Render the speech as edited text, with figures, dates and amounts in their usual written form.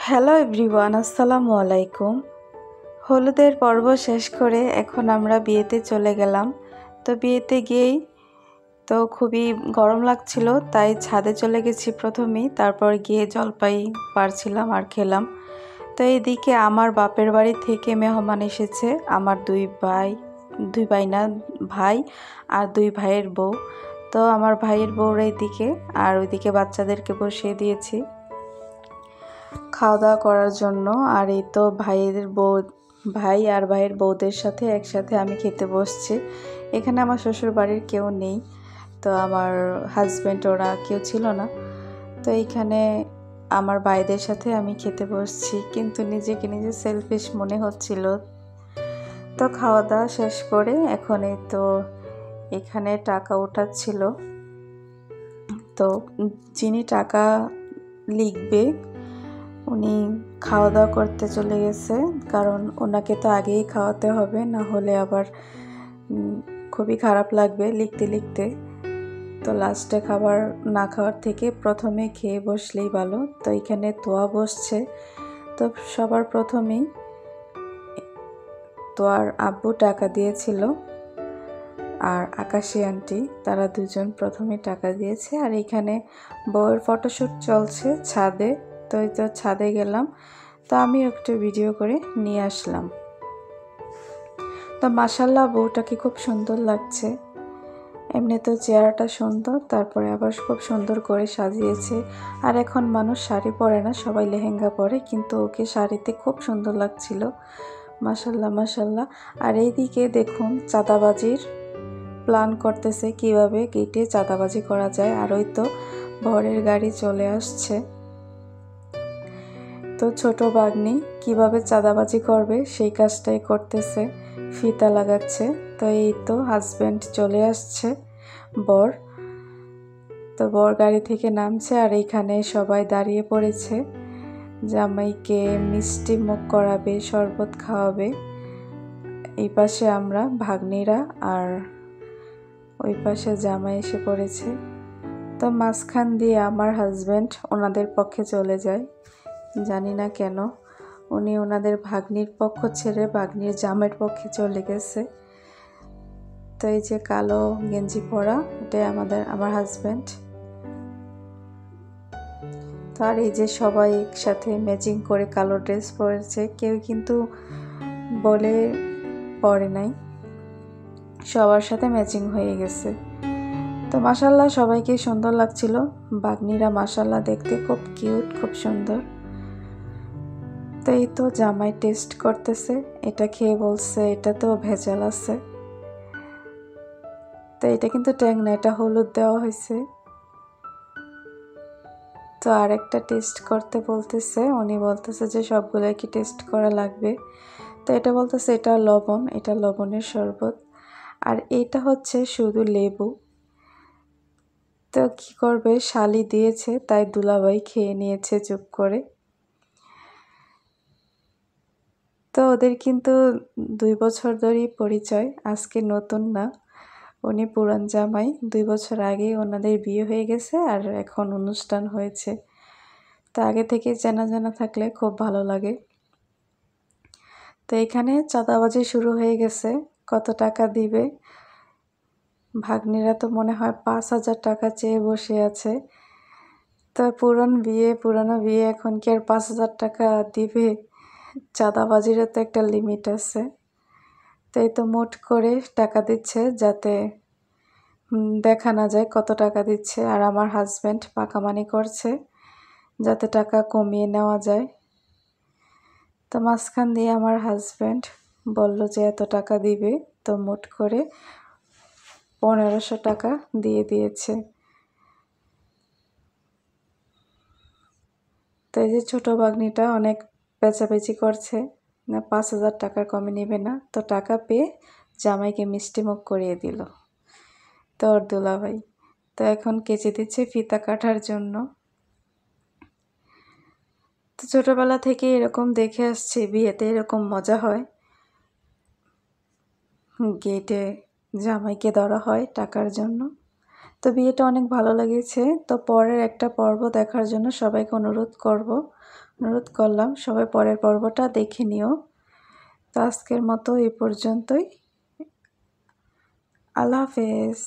Hello everyone, আসসালামু আলাইকুম। হলুদের পর্ব শেষ করে এখন আমরা বিয়েতে চলে গেলাম। তো বিয়েতে গিয়েই তো খুবই গরম লাগছিল, তাই ছাদে চলে গেছি প্রথমেই, তারপর গিয়ে জলপাই পাড়ছিলাম আর খেলাম। তো এইদিকে আমার বাপের বাড়ি থেকে মেহমান এসেছে, আমার দুই ভাই না ভাই আর দুই ভাইয়ের বউ। তো আমার ভাইয়ের বউর এইদিকে আর ওইদিকে বাচ্চাদেরকে বসিয়ে দিয়েছি খাওয়া দাওয়া করার জন্য। আর এই তো ভাই আর ভাইয়ের বউদের সাথে একসাথে আমি খেতে বসছি। এখানে আমার শ্বশুর বাড়ির কেউ নেই, তো আমার হাজব্যান্ড ওরা কেউ ছিল না। তো এইখানে আমার ভাইদের সাথে আমি খেতে বসছি, কিন্তু নিজেকে নিজে সেলফিশ মনে হচ্ছিল। তো খাওয়া দাওয়া শেষ করে এখন এই তো এখানে টাকা ওঠাচ্ছিল। তো যিনি টাকা লিখবে উনি খাওয়া দাওয়া করতে চলে গেছে, কারণ ওনাকে তো আগেই খাওয়াতে হবে, না হলে আবার খুবই খারাপ লাগবে লিখতে লিখতে। তো লাস্টে খাবার না খাওয়ার থেকে প্রথমে খেয়ে বসলেই ভালো। তো এখানে তোয়া বসছে। তো সবার প্রথমেই তোয়ার আব্বু টাকা দিয়েছিল আর আকাশী আন্টি, তারা দুজন প্রথমে টাকা দিয়েছে। আর এখানে বউয়ের ফটোশ্যুট চলছে ছাদে। তো এই তো ছাদে গেলাম, তো আমি একটু ভিডিও করে নিয়ে আসলাম। তো মাশাআল্লাহ বউটাকে খুব সুন্দর লাগছে। এমনি তো চেহারাটা সুন্দর, তারপরে আবার খুব সুন্দর করে সাজিয়েছে। আর এখন মানুষ শাড়ি পরে না, সবাই লেহেঙ্গা পরে, কিন্তু ওকে শাড়িতে খুব সুন্দর লাগছিল। মাশাআল্লাহ মাশাআল্লাহ। আর এইদিকে দেখুন চাঁদাবাজির প্ল্যান করতেছে, কিভাবে গেটে চাঁদাবাজি করা যায়। আর ওই তো বরের গাড়ি চলে আসছে। তো ছোট বাগনি কিভাবে চাঁদাবাজি করবে সেই কাজটাই করতেছে, ফিতা লাগাচ্ছে। তো এই তো হাজব্যান্ড চলে আসছে বর। তো বর গাড়ি থেকে নামছে আর এইখানে সবাই দাঁড়িয়ে পড়েছে, জামাইকে মিষ্টি মুখ করাবে, শরবত খাওয়াবে। এই পাশে আমরা ভাগ্নিরা আর ওই পাশে জামাই এসে পড়েছে। তো মাঝখান দিয়ে আমার হাজব্যান্ড ওনাদের পক্ষে চলে যায়, জানি না কেন উনি ওনাদের ভাগ্নির পক্ষ ছেড়ে ভাগ্নির জামাইয়ের পক্ষে চলে গেছে। তো এই যে কালো গেঞ্জি পরা, এটাই আমার হাজব্যান্ড। তো আর এই যে সবাই একসাথে ম্যাচিং করে কালো ড্রেস পরেছে, কেউ কিন্তু বলে পরে নাই, সবার সাথে ম্যাচিং হয়ে গেছে। তো মাশাআল্লাহ সবাইকে সুন্দর লাগছিল। ভাগ্নিরা মাশাআল্লাহ দেখতে খুব কিউট, খুব সুন্দর। তো এই তো জামাই টেস্ট করতেছে, এটা খেয়ে বলছে এটা তো ভেজাল আছে। তো এটা কিন্তু ট্যাং না, এটা হলুদ দেওয়া হয়েছে। তো আরেকটা টেস্ট করতে বলতেছে, উনি বলতেছে যে সবগুলো কি টেস্ট করা লাগবে। তো এটা বলতেছে এটা লবণ, এটা লবণের শরবত, আর এটা হচ্ছে শুধু লেবু। তো কি করবে, শালি দিয়েছে তাই দুলাভাই খেয়ে নিয়েছে চুপ করে। তো ওদের কিন্তু 2 বছর ধরেই পরিচয়, আজকে নতুন না। উনি পুরান জামাই, 2 বছর আগেই ওনাদের বিয়ে হয়ে গেছে আর এখন অনুষ্ঠান হয়েছে। তো আগে থেকে চেনা জানা থাকলে খুব ভালো লাগে। তো এখানে চাঁদাবাজি শুরু হয়ে গেছে, কত টাকা দিবে। ভাগ্নিরা তো মনে হয় 5,000 টাকা চেয়ে বসে আছে। তো পুরানো বিয়ে এখন কি আর 5,000 টাকা দিবে? চাঁদাবাজিরও তো একটা লিমিট আছে। তো এই তো মোট করে টাকা দিচ্ছে, যাতে দেখা না যায় কত টাকা দিচ্ছে। আর আমার হাজব্যান্ড পাকামানি করছে যাতে টাকা কমিয়ে নেওয়া যায়। তো মাঝখান দিয়ে আমার হাজব্যান্ড বলল যে এত টাকা দিবে, তো মোট করে 1,500 টাকা দিয়ে দিয়েছে। তো এই যে ছোটো ভাগ্নিটা অনেক পেঁচাপেচি করছে, না 5,000 টাকার কমে নেবে না। তো টাকা পেয়ে জামাইকে মিষ্টি মুখ করিয়ে দিল তোর দুলাভাই। তো এখন কেচে দিচ্ছে ফিতা কাটার জন্য। তো ছোটোবেলা থেকে এরকম দেখে আসছি, বিয়েতে এরকম মজা হয়, গেটে জামাইকে ধরা হয় টাকার জন্য। তো বিয়েটা অনেক ভালো লেগেছে। তো পরের একটা পর্ব দেখার জন্য সবাইকে অনুরোধ করলাম সবাই পরের পর্বটা দেখে নিও। তো আজকের মতো এই পর্যন্তই। আল্লাহ হাফেজ।